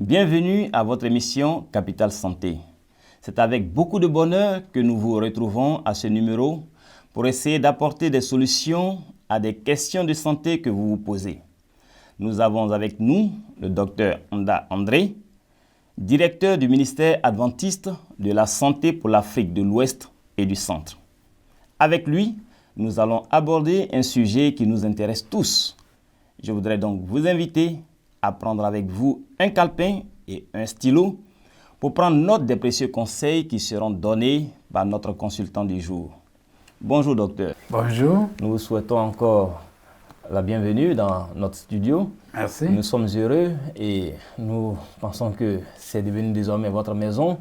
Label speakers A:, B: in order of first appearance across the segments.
A: Bienvenue à votre émission Capital Santé. C'est avec beaucoup de bonheur que nous vous retrouvons à ce numéro pour essayer d'apporter des solutions à des questions de santé que vous vous posez. Nous avons avec nous le docteur Nda André, directeur du ministère adventiste de la santé pour l'Afrique de l'Ouest et du Centre. Avec lui, nous allons aborder un sujet qui nous intéresse tous. Je voudrais donc vous inviter à prendre avec vous un calepin et un stylo pour prendre note des précieux conseils qui seront donnés par notre consultant du jour. Bonjour docteur.
B: Bonjour.
A: Nous vous souhaitons encore la bienvenue dans notre studio.
B: Merci.
A: Nous sommes heureux et nous pensons que c'est devenu désormais votre maison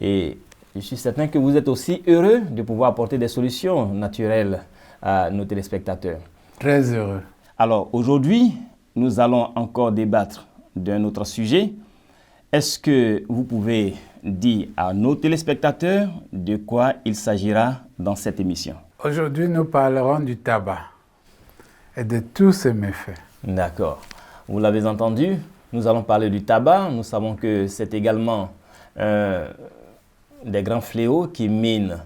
A: et je suis certain que vous êtes aussi heureux de pouvoir apporter des solutions naturelles à nos téléspectateurs.
B: Très heureux.
A: Alors aujourd'hui, nous allons encore débattre d'un autre sujet. Est-ce que vous pouvez dire à nos téléspectateurs de quoi il s'agira dans cette émission?
B: Aujourd'hui, nous parlerons du tabac et de tous ses méfaits.
A: D'accord. Vous l'avez entendu, nous allons parler du tabac. Nous savons que c'est également des grands fléaux qui minent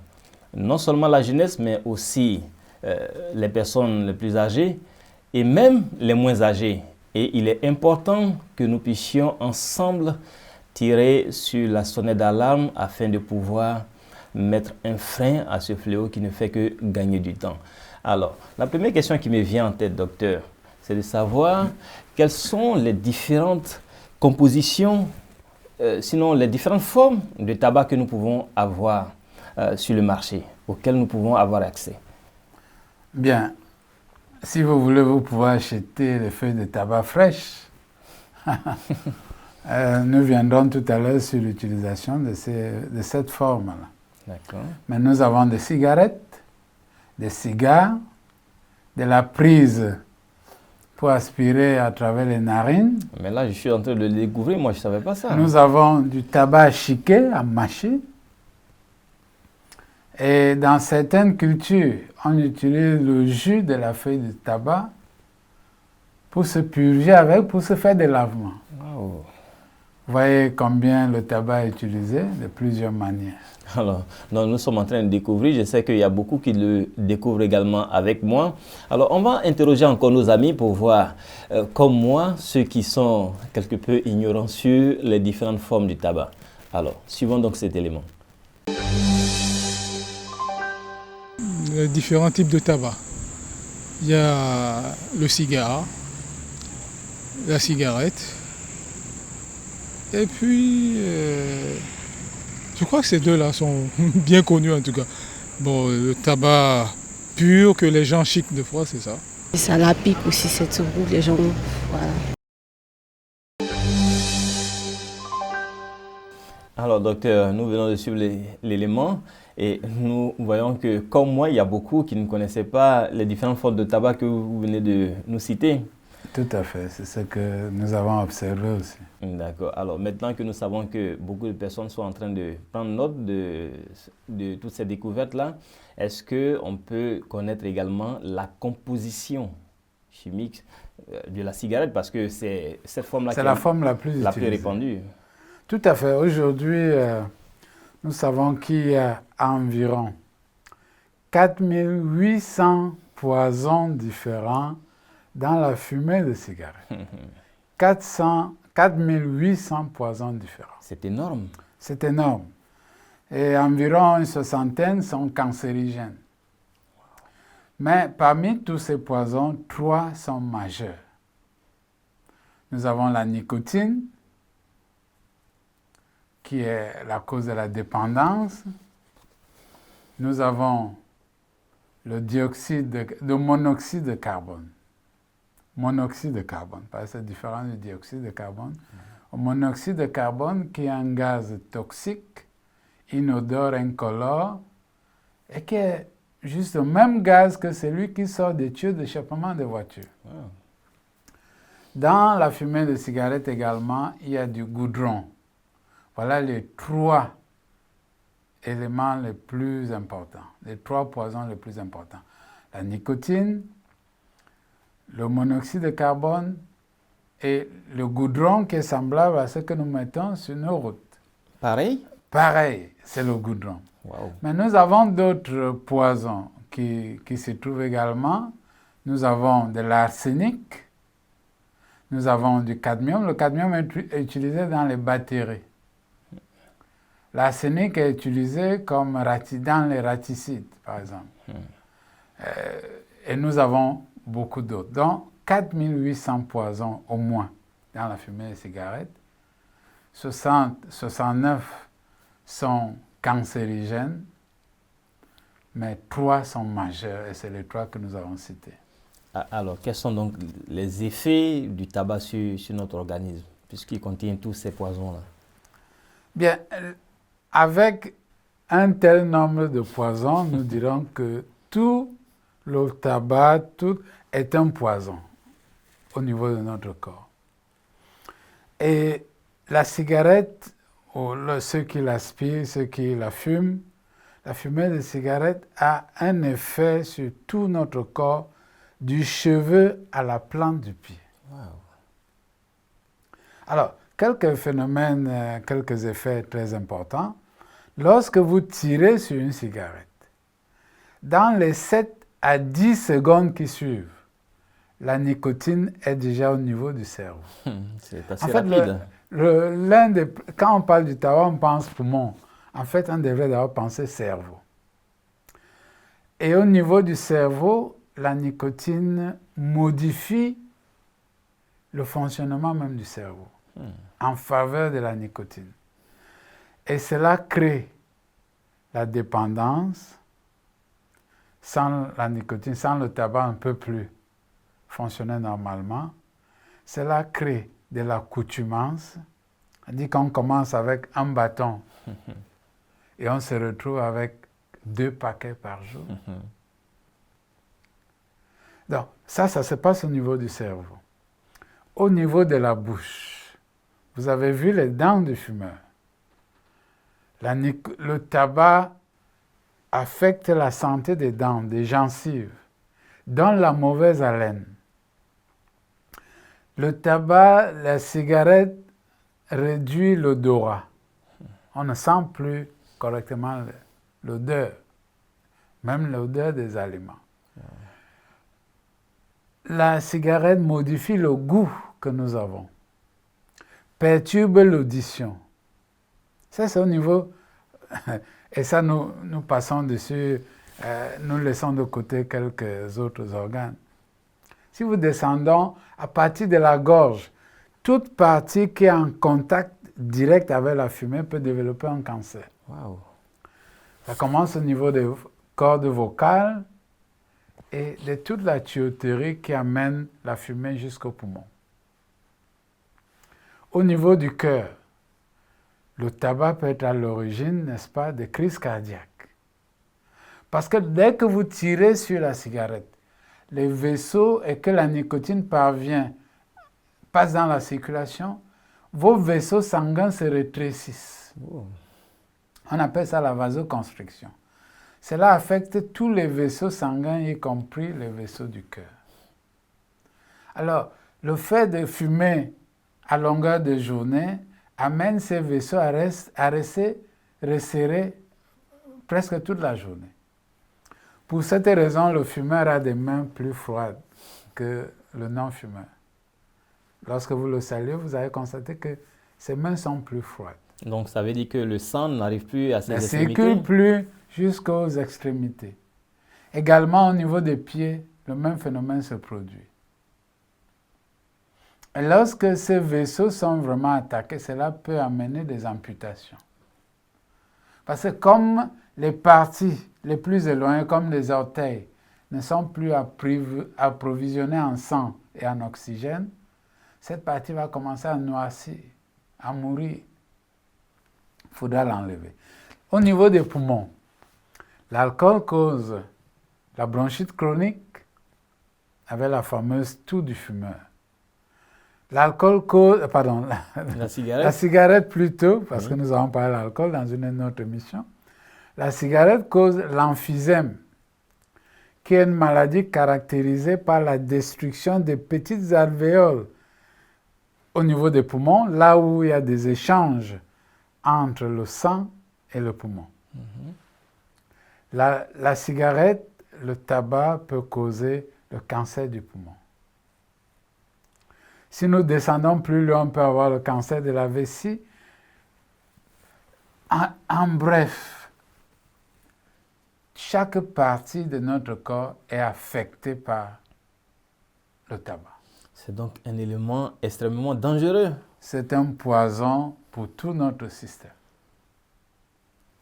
A: non seulement la jeunesse, mais aussi les personnes les plus âgées et même les moins âgés. Et il est important que nous puissions ensemble tirer sur la sonnette d'alarme afin de pouvoir mettre un frein à ce fléau qui ne fait que gagner du temps. Alors, la première question qui me vient en tête, docteur, c'est de savoir quelles sont les différentes compositions, sinon les différentes formes de tabac que nous pouvons avoir sur le marché, auxquelles nous pouvons avoir accès.
B: Bien. Si vous voulez, vous pouvez acheter les feuilles de tabac fraîches. Nous viendrons tout à l'heure sur l'utilisation de cette forme-là.
A: D'accord.
B: Mais nous avons des cigarettes, des cigares, de la prise pour aspirer à travers les narines.
A: Mais là, je suis en train de le découvrir, moi je ne savais pas ça.
B: Nous avons du tabac chiqué à mâcher. Et dans certaines cultures, on utilise le jus de la feuille de tabac pour se purger avec, pour se faire des lavements.
A: Oh.
B: Vous voyez combien le tabac est utilisé de plusieurs manières.
A: Alors, nous sommes en train de découvrir. Je sais qu'il y a beaucoup qui le découvrent également avec moi. Alors, on va interroger encore nos amis pour voir, comme moi, ceux qui sont quelque peu ignorants sur les différentes formes du tabac. Alors, suivons donc cet élément.
C: Les différents types de tabac. Il y a le cigare, la cigarette, et puis je crois que ces deux-là sont bien connus en tout cas. Bon, le tabac pur que les gens chic de fois, c'est ça.
D: Et ça la pipe aussi, cette roue, les gens, voilà.
A: Alors, docteur, nous venons de suivre l'élément et nous voyons que, comme moi, il y a beaucoup qui ne connaissaient pas les différentes formes de tabac que vous venez de nous citer.
B: Tout à fait, c'est ce que nous avons observé aussi.
A: D'accord. Alors, maintenant que nous savons que beaucoup de personnes sont en train de prendre note de toutes ces découvertes-là, est-ce qu'on peut connaître également la composition chimique de la cigarette? Parce que c'est cette forme-là
B: qui est la forme la plus
A: répandue.
B: Tout à fait. Aujourd'hui, nous savons qu'il y a environ 4800 poisons différents dans la fumée de cigarette. 4800 poisons différents.
A: C'est énorme.
B: C'est énorme. Et environ une soixantaine sont cancérigènes. Mais parmi tous ces poisons, 3 sont majeurs. Nous avons la nicotine, qui est la cause de la dépendance. Nous avons le monoxyde de carbone. Monoxyde de carbone, parce que c'est différent du dioxyde de carbone. Le monoxyde de carbone qui est un gaz toxique, inodore, incolore, et qui est juste le même gaz que celui qui sort des tuyaux d'échappement des voitures. Wow. Dans la fumée de cigarette également, il y a du goudron. Voilà les 3 éléments les plus importants, les 3 poisons les plus importants. La nicotine, le monoxyde de carbone et le goudron qui est semblable à ce que nous mettons sur nos routes.
A: Pareil?
B: Pareil, c'est le goudron.
A: Wow.
B: Mais nous avons d'autres poisons qui se trouvent également. Nous avons de l'arsenic, nous avons du cadmium. Le cadmium est utilisé dans les batteries. L'arsenic est utilisé comme dans les raticides, par exemple. Et nous avons beaucoup d'autres. Donc, 4800 poisons au moins dans la fumée des cigarettes. 69 sont cancérigènes, mais 3 sont majeurs, et c'est les 3 que nous avons cités.
A: Alors, quels sont donc les effets du tabac sur notre organisme, puisqu'il contient tous ces poisons-là?
B: Bien, avec un tel nombre de poisons, nous dirons que tout le tabac, tout est un poison au niveau de notre corps. Et la cigarette, ou ceux qui l'aspirent, ceux qui la fument, la fumée de cigarette a un effet sur tout notre corps, du cheveu à la plante du pied.
A: Wow.
B: Alors, quelques phénomènes, quelques effets très importants. Lorsque vous tirez sur une cigarette, dans les 7 à 10 secondes qui suivent, la nicotine est déjà au niveau du cerveau.
A: C'est assez rapide.
B: Quand on parle du tabac, on pense poumon. En fait, on devrait d'abord penser cerveau. Et au niveau du cerveau, la nicotine modifie le fonctionnement même du cerveau en faveur de la nicotine. Et cela crée la dépendance. Sans la nicotine, sans le tabac, on ne peut plus fonctionner normalement. Cela crée de l'accoutumance. On dit qu'on commence avec un bâton et on se retrouve avec 2 paquets par jour. Donc, ça se passe au niveau du cerveau. Au niveau de la bouche, vous avez vu les dents du fumeur. Le tabac affecte la santé des dents, des gencives, donne la mauvaise haleine. Le tabac, la cigarette réduit l'odorat. On ne sent plus correctement l'odeur, même l'odeur des aliments. La cigarette modifie le goût que nous avons, perturbe l'audition. Ça, c'est au niveau... Et ça, nous passons dessus, nous laissons de côté quelques autres organes. Si vous descendons à partir de la gorge, toute partie qui est en contact direct avec la fumée peut développer un cancer.
A: Wow.
B: Ça commence au niveau des cordes vocales et de toute la tuyauterie qui amène la fumée jusqu'au poumon. Au niveau du cœur, le tabac peut être à l'origine, n'est-ce pas, de crises cardiaques. Parce que dès que vous tirez sur la cigarette, les vaisseaux et que la nicotine passe dans la circulation, vos vaisseaux sanguins se rétrécissent.
A: Oh.
B: On appelle ça la vasoconstriction. Cela affecte tous les vaisseaux sanguins, y compris les vaisseaux du cœur. Alors, le fait de fumer à longueur de journée amène ces vaisseaux à rester resserrés presque toute la journée. Pour cette raison, le fumeur a des mains plus froides que le non-fumeur. Lorsque vous le saluez, vous allez constater que ses mains sont plus froides.
A: Donc ça veut dire que le sang n'arrive plus à ses extrémités?
B: Ne circule plus jusqu'aux extrémités. Également au niveau des pieds, le même phénomène se produit. Et lorsque ces vaisseaux sont vraiment attaqués, cela peut amener des amputations. Parce que comme les parties les plus éloignées, comme les orteils, ne sont plus approvisionnées en sang et en oxygène, cette partie va commencer à noircir, à mourir. Il faudra l'enlever. Au niveau des poumons, l'alcool cause la bronchite chronique avec la fameuse toux du fumeur. L'alcool cause, la cigarette plutôt, parce que nous avons parlé de l'alcool dans une autre émission. La cigarette cause l'emphysème, qui est une maladie caractérisée par la destruction des petites alvéoles au niveau des poumons, là où il y a des échanges entre le sang et le poumon. La cigarette, le tabac peut causer le cancer du poumon. Si nous descendons plus loin, on peut avoir le cancer de la vessie. En bref, chaque partie de notre corps est affectée par le tabac.
A: C'est donc un élément extrêmement dangereux.
B: C'est un poison pour tout notre système.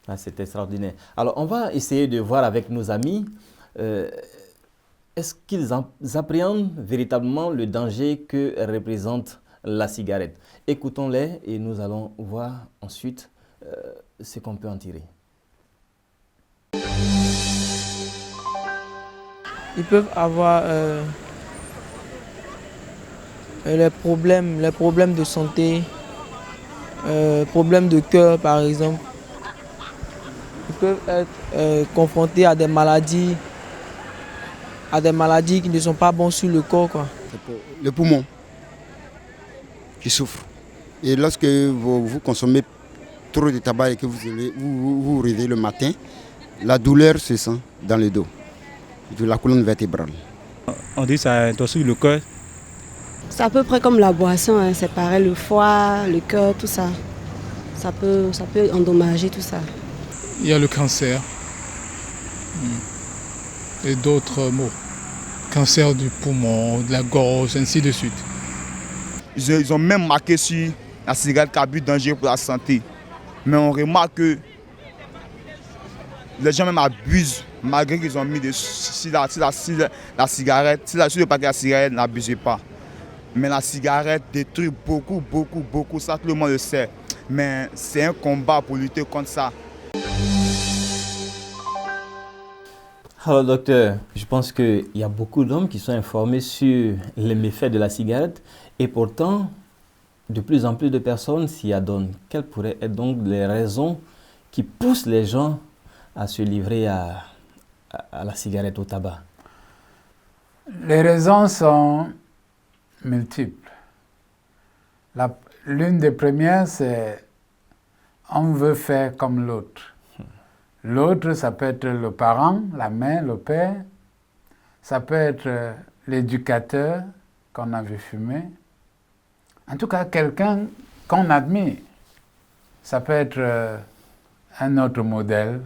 A: Ah, c'est extraordinaire. Alors, on va essayer de voir avec nos amis, est-ce qu'ils appréhendent véritablement le danger que représente la cigarette. Écoutons-les et nous allons voir ensuite ce qu'on peut en tirer.
E: Ils peuvent avoir les problèmes de santé, problèmes de cœur par exemple. Ils peuvent être confrontés à des maladies qui ne sont pas bonnes sur le corps, quoi.
F: Le poumon qui souffre. Et lorsque vous consommez trop de tabac et que vous réveillez le matin, la douleur se sent dans le dos, de la colonne vertébrale.
G: On dit que ça intoxique le cœur.
D: C'est à peu près comme la boisson, hein. C'est pareil, le foie, le cœur, tout ça. Ça peut endommager tout ça.
C: Il y a le cancer et d'autres maux. Cancer du poumon, de la gorge, ainsi de suite.
H: Ils ont même marqué sur la cigarette carburant dangereux pour la santé. Mais on remarque que les gens même abusent, malgré qu'ils ont mis sur la cigarette, sur le paquet de la cigarette, n'abusez pas. Mais la cigarette détruit beaucoup, ça tout le monde le sait. Mais c'est un combat pour lutter contre ça.
A: Alors docteur, je pense qu'il y a beaucoup d'hommes qui sont informés sur les méfaits de la cigarette et pourtant, de plus en plus de personnes s'y adonnent. Quelles pourraient être donc les raisons qui poussent les gens à se livrer à la cigarette, au tabac?
B: Les raisons sont multiples. L'une des premières, c'est on veut faire comme l'autre. L'autre, ça peut être le parent, la mère, le père. Ça peut être l'éducateur qu'on a vu fumer. En tout cas, quelqu'un qu'on admire. Ça peut être un autre modèle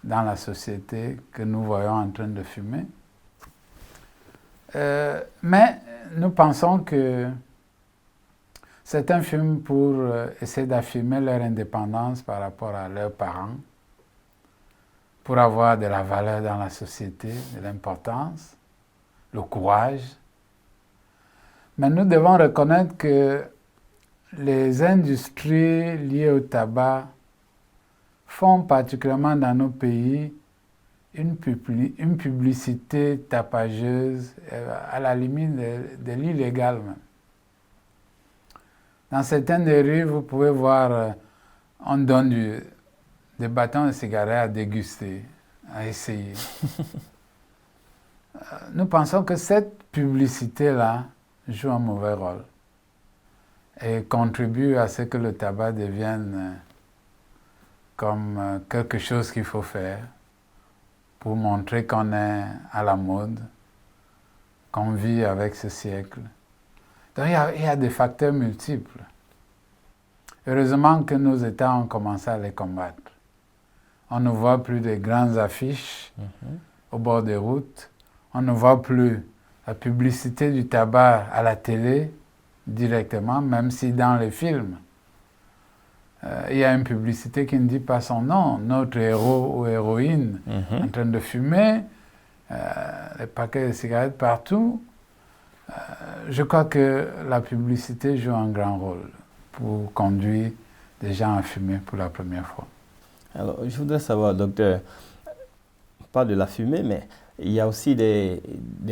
B: dans la société que nous voyons en train de fumer. Mais nous pensons que certains fument pour essayer d'affirmer leur indépendance par rapport à leurs parents, pour avoir de la valeur dans la société, de l'importance, le courage. Mais nous devons reconnaître que les industries liées au tabac font particulièrement dans nos pays une publicité tapageuse, à la limite de l'illégal même. Dans certaines des rues, vous pouvez voir, on donne des bâtons de cigarettes à déguster, à essayer. Nous pensons que cette publicité-là joue un mauvais rôle et contribue à ce que le tabac devienne comme quelque chose qu'il faut faire pour montrer qu'on est à la mode, qu'on vit avec ce siècle. Donc il y a des facteurs multiples. Heureusement que nos États ont commencé à les combattre. On ne voit plus de grandes affiches au bord des routes. On ne voit plus la publicité du tabac à la télé directement, même si dans les films, il y a une publicité qui ne dit pas son nom. Notre héros ou héroïne en train de fumer, les paquets de cigarettes partout. Je crois que la publicité joue un grand rôle pour conduire des gens à fumer pour la première fois.
A: Alors, je voudrais savoir, docteur, pas de la fumée, mais il y a aussi des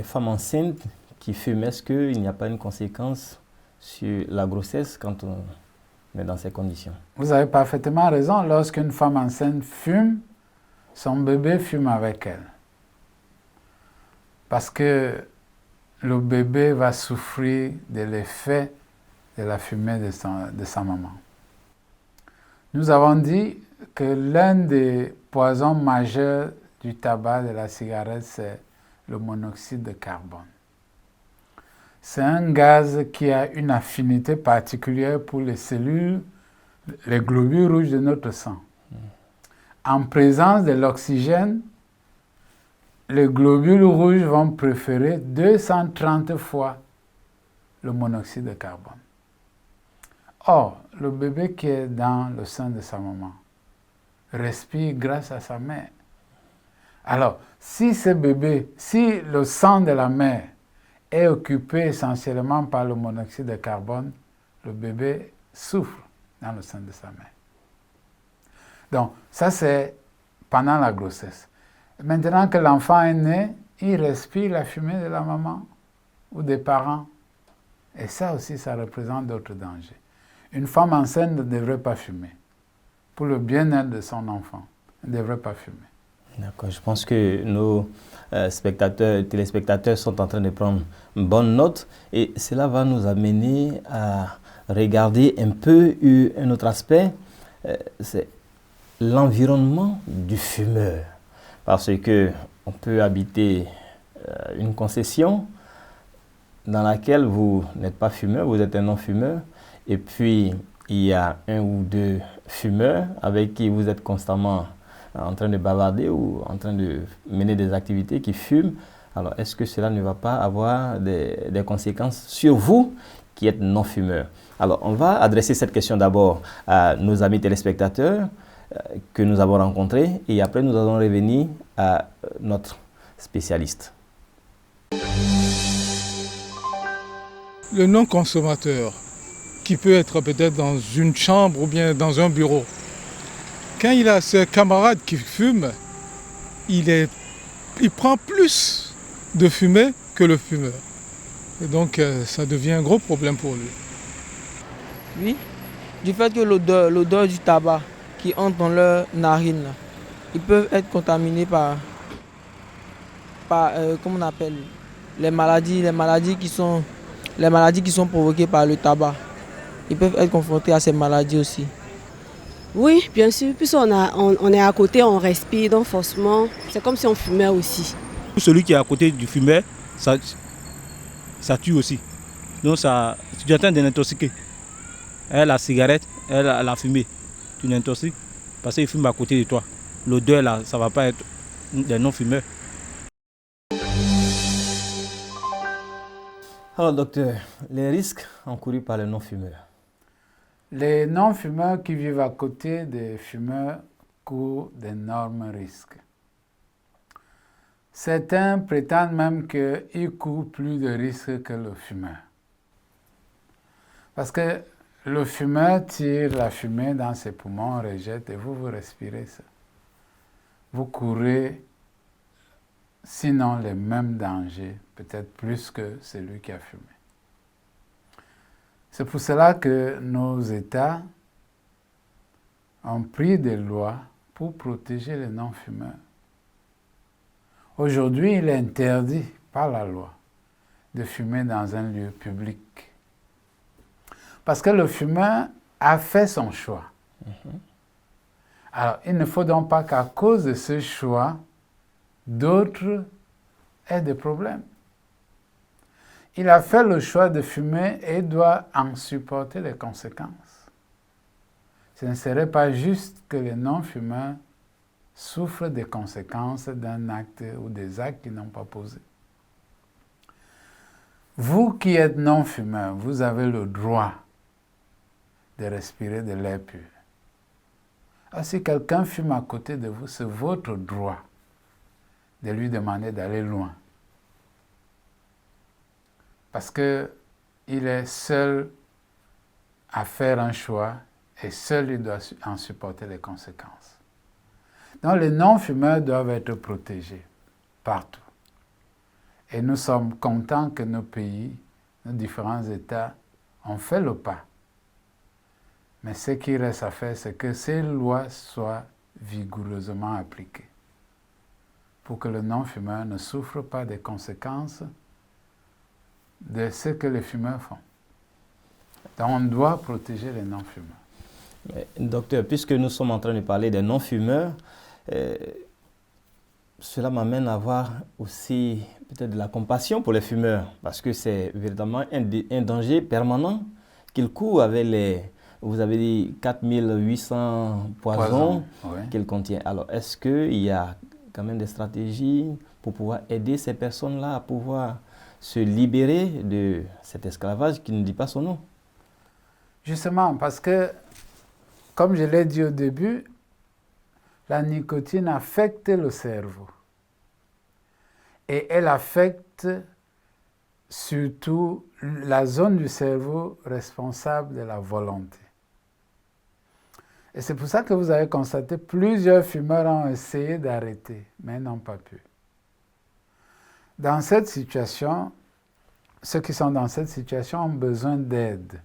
A: femmes enceintes qui fument. Est-ce qu'il n'y a pas une conséquence sur la grossesse quand on est dans ces conditions?
B: Vous avez parfaitement raison. Lorsqu'une femme enceinte fume, son bébé fume avec elle. Parce que le bébé va souffrir de l'effet de la fumée de sa maman. Nous avons dit que l'un des poisons majeurs du tabac, de la cigarette, c'est le monoxyde de carbone. C'est un gaz qui a une affinité particulière pour les cellules, les globules rouges de notre sang. En présence de l'oxygène, les globules rouges vont préférer 230 fois le monoxyde de carbone. Or, le bébé qui est dans le sein de sa maman respire grâce à sa mère. Alors, si le sang de la mère est occupé essentiellement par le monoxyde de carbone, le bébé souffre dans le sein de sa mère. Donc, ça c'est pendant la grossesse. Maintenant que l'enfant est né, il respire la fumée de la maman ou des parents. Et ça aussi, ça représente d'autres dangers. Une femme enceinte ne devrait pas fumer. Pour le bien-être de son enfant, elle ne devrait pas fumer.
A: D'accord, je pense que nos téléspectateurs sont en train de prendre une bonne note et cela va nous amener à regarder un peu un autre aspect, c'est l'environnement du fumeur. Parce que on peut habiter une concession dans laquelle vous n'êtes pas fumeur, vous êtes un non-fumeur, et puis il y a un ou deux fumeurs avec qui vous êtes constamment en train de bavarder ou en train de mener des activités qui fument. Alors, est-ce que cela ne va pas avoir des conséquences sur vous qui êtes non-fumeur? Alors, on va adresser cette question d'abord à nos amis téléspectateurs que nous avons rencontrés et après nous allons revenir à notre spécialiste.
C: Le non-consommateur, qui peut être peut-être dans une chambre ou bien dans un bureau, quand il a ses camarades qui fument, il prend plus de fumée que le fumeur. Et donc ça devient un gros problème pour lui.
E: Oui, du fait que l'odeur du tabac qui entre dans leurs narines, ils peuvent être contaminés par comment on appelle, les maladies qui sont provoquées par le tabac. Ils peuvent être confrontés à ces maladies aussi.
D: Oui, bien sûr, puisqu'on est à côté, on respire, donc forcément, c'est comme si on fumait aussi.
G: Celui qui est à côté du fumeur, ça tue aussi. Donc tu es en train de l'intoxiquer. La cigarette, la fumée, tu l'intoxiques parce qu'il fume à côté de toi. L'odeur là, ça ne va pas être des non-fumeurs.
A: Alors docteur, les risques encourus par les non-fumeurs.
B: Les non-fumeurs qui vivent à côté des fumeurs courent d'énormes risques. Certains prétendent même qu'ils courent plus de risques que le fumeur. Parce que le fumeur tire la fumée dans ses poumons, rejette et vous respirez ça. Vous courez sinon les mêmes dangers, peut-être plus que celui qui a fumé. C'est pour cela que nos États ont pris des lois pour protéger les non-fumeurs. Aujourd'hui, il est interdit par la loi de fumer dans un lieu public. Parce que le fumeur a fait son choix. Alors, il ne faut donc pas qu'à cause de ce choix, d'autres aient des problèmes. Il a fait le choix de fumer et doit en supporter les conséquences. Ce ne serait pas juste que les non-fumeurs souffrent des conséquences d'un acte ou des actes qu'ils n'ont pas posés. Vous qui êtes non-fumeur, vous avez le droit de respirer de l'air pur. Alors, si quelqu'un fume à côté de vous, c'est votre droit de lui demander d'aller loin. Parce qu'il est seul à faire un choix et seul il doit en supporter les conséquences. Donc les non-fumeurs doivent être protégés partout. Et nous sommes contents que nos pays, nos différents États ont fait le pas. Mais ce qui reste à faire, c'est que ces lois soient vigoureusement appliquées pour que le non-fumeur ne souffre pas des conséquences de ce que les fumeurs font. Donc on doit protéger les non-fumeurs.
A: Mais, docteur, puisque nous sommes en train de parler des non-fumeurs, cela m'amène à avoir aussi peut-être de la compassion pour les fumeurs, parce que c'est véritablement un danger permanent qu'ils courent avec les, vous avez dit, 4800 poisons
B: oui.
A: qu'ils contiennent. Alors, est-ce qu'il y a quand même des stratégies pour pouvoir aider ces personnes-là à pouvoir se libérer de cet esclavage qui ne dit pas son nom?
B: Justement, parce que, comme je l'ai dit au début, la nicotine affecte le cerveau. Et elle affecte surtout la zone du cerveau responsable de la volonté. Et c'est pour ça que vous avez constaté plusieurs fumeurs ont essayé d'arrêter, mais n'ont pas pu. Dans cette situation, ceux qui sont dans cette situation ont besoin d'aide.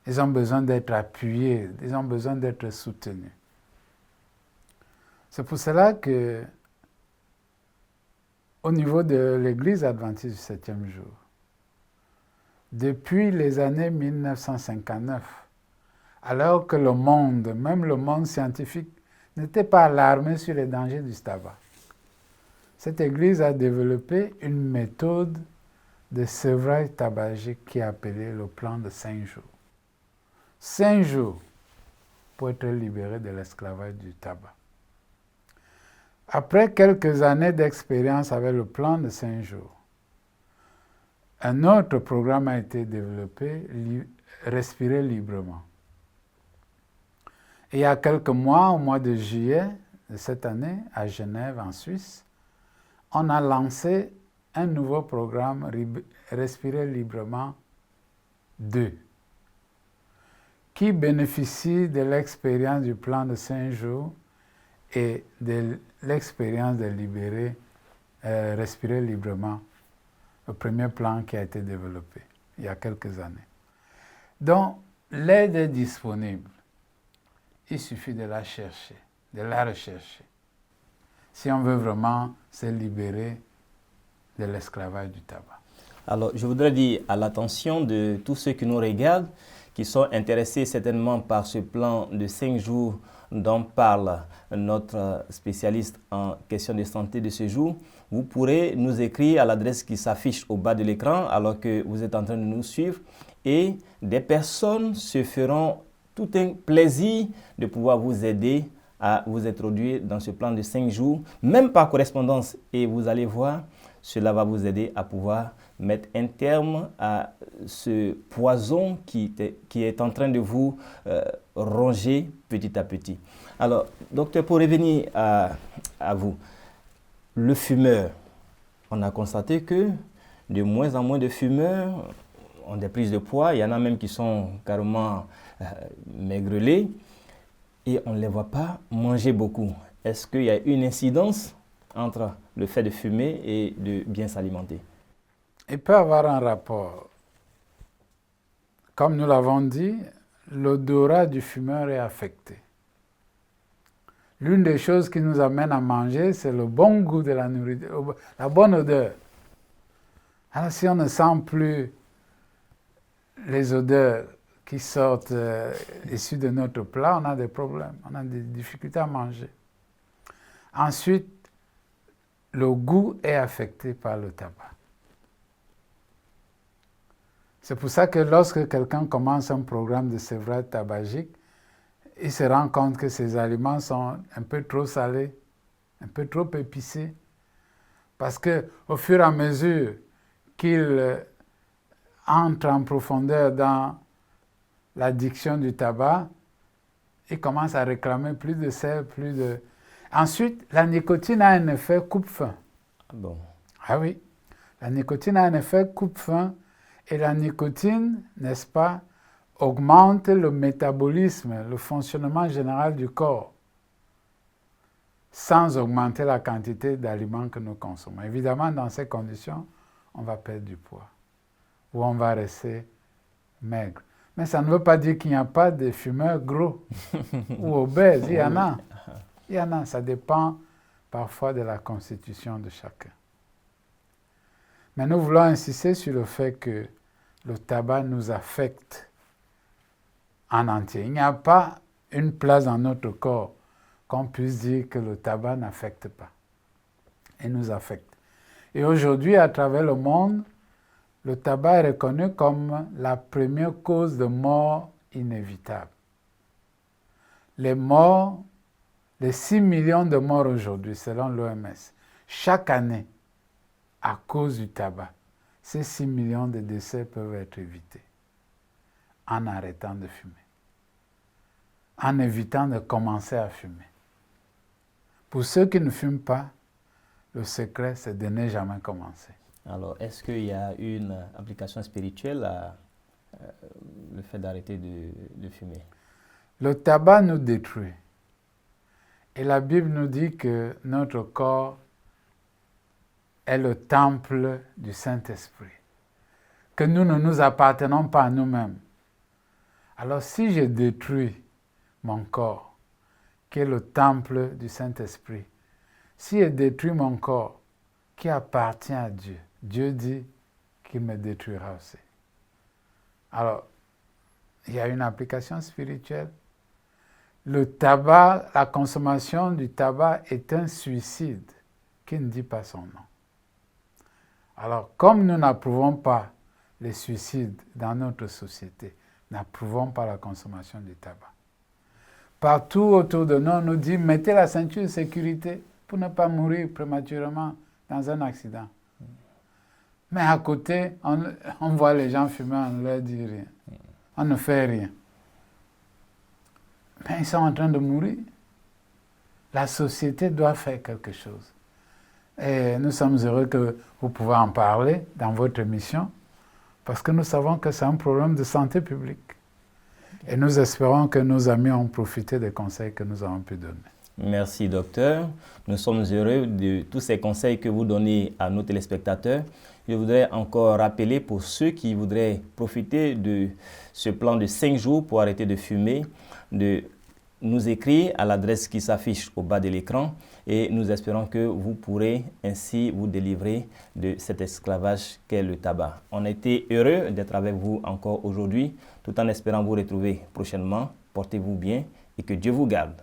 B: Ils ont besoin d'être appuyés, ils ont besoin d'être soutenus. C'est pour cela que, au niveau de l'Église adventiste du 7e jour, depuis les années 1959, alors que le monde, même le monde scientifique, n'était pas alarmé sur les dangers du tabac, cette Église a développé une méthode de sevrage tabagique qui est appelée le plan de 5 jours. 5 jours pour être libéré de l'esclavage du tabac. Après quelques années d'expérience avec le plan de 5 jours, un autre programme a été développé, Respirer librement. Et il y a quelques mois, au mois de juillet de cette année, à Genève, en Suisse, on a lancé un nouveau programme, Respirer librement 2, qui bénéficie de l'expérience du plan de 5 jours et de l'expérience de respirer librement, le premier plan qui a été développé il y a quelques années. Donc, l'aide est disponible. Il suffit de la chercher, de la rechercher. Si on veut vraiment se libérer de l'esclavage du tabac.
A: Alors, je voudrais dire à l'attention de tous ceux qui nous regardent, qui sont intéressés certainement par ce plan de 5 jours dont parle notre spécialiste en questions de santé de ce jour, vous pourrez nous écrire à l'adresse qui s'affiche au bas de l'écran alors que vous êtes en train de nous suivre et des personnes se feront tout un plaisir de pouvoir vous aider à vous introduire dans ce plan de 5 jours, même par correspondance. Et vous allez voir, cela va vous aider à pouvoir mettre un terme à ce poison qui est en train de vous ronger petit à petit. Alors, docteur, pour revenir à vous, le fumeur, on a constaté que de moins en moins de fumeurs ont des prises de poids. Il y en a même qui sont carrément maigreler et on ne les voit pas manger beaucoup. Est-ce qu'il y a une incidence entre le fait de fumer et de bien s'alimenter?
B: Il peut y avoir un rapport. Comme nous l'avons dit, l'odorat du fumeur est affecté. L'une des choses qui nous amène à manger, c'est le bon goût de la nourriture, la bonne odeur. Alors si on ne sent plus les odeurs qui sortent issues de notre plat, on a des problèmes, on a des difficultés à manger. Ensuite, le goût est affecté par le tabac. C'est pour ça que lorsque quelqu'un commence un programme de sevrage tabagique, il se rend compte que ses aliments sont un peu trop salés, un peu trop épicés. Parce qu'au fur et à mesure qu'il entre en profondeur dans l'addiction du tabac, il commence à réclamer plus de sel, plus de... Ensuite, la nicotine a un effet coupe-faim.
A: Ah bon?
B: Ah oui, la nicotine a un effet coupe-faim et la nicotine, n'est-ce pas, augmente le métabolisme, le fonctionnement général du corps, sans augmenter la quantité d'aliments que nous consommons. Évidemment, dans ces conditions, on va perdre du poids ou on va rester maigre. Mais ça ne veut pas dire qu'il n'y a pas de fumeurs gros ou obèses. Il y en a. Il y en a. Ça dépend parfois de la constitution de chacun. Mais nous voulons insister sur le fait que le tabac nous affecte en entier. Il n'y a pas une place dans notre corps qu'on puisse dire que le tabac n'affecte pas. Il nous affecte. Et aujourd'hui, à travers le monde, le tabac est reconnu comme la première cause de mort inévitable. Les 6 millions de morts aujourd'hui, selon l'OMS, chaque année, à cause du tabac, ces 6 millions de décès peuvent être évités en arrêtant de fumer, en évitant de commencer à fumer. Pour ceux qui ne fument pas, le secret, c'est de ne jamais commencer.
A: Alors, est-ce qu'il y a une application spirituelle à le fait d'arrêter de fumer?
B: Le tabac nous détruit. Et la Bible nous dit que notre corps est le temple du Saint-Esprit, que nous ne nous appartenons pas à nous-mêmes. Alors si je détruis mon corps, qui est le temple du Saint-Esprit, si je détruis mon corps, qui appartient à Dieu, Dieu dit qu'il me détruira aussi. Alors, il y a une application spirituelle. Le tabac, la consommation du tabac est un suicide qui ne dit pas son nom. Alors, comme nous n'approuvons pas les suicides dans notre société, n'approuvons pas la consommation du tabac. Partout autour de nous, on nous dit, mettez la ceinture de sécurité pour ne pas mourir prématurément dans un accident. Mais à côté, on voit les gens fumer, on ne leur dit rien. On ne fait rien. Mais ils sont en train de mourir. La société doit faire quelque chose. Et nous sommes heureux que vous pouvez en parler dans votre émission, parce que nous savons que c'est un problème de santé publique. Et nous espérons que nos amis ont profité des conseils que nous avons pu donner.
A: Merci, docteur. Nous sommes heureux de tous ces conseils que vous donnez à nos téléspectateurs. Je voudrais encore rappeler pour ceux qui voudraient profiter de ce plan de 5 jours pour arrêter de fumer, de nous écrire à l'adresse qui s'affiche au bas de l'écran et nous espérons que vous pourrez ainsi vous délivrer de cet esclavage qu'est le tabac. On a été heureux d'être avec vous encore aujourd'hui, tout en espérant vous retrouver prochainement. Portez-vous bien et que Dieu vous garde.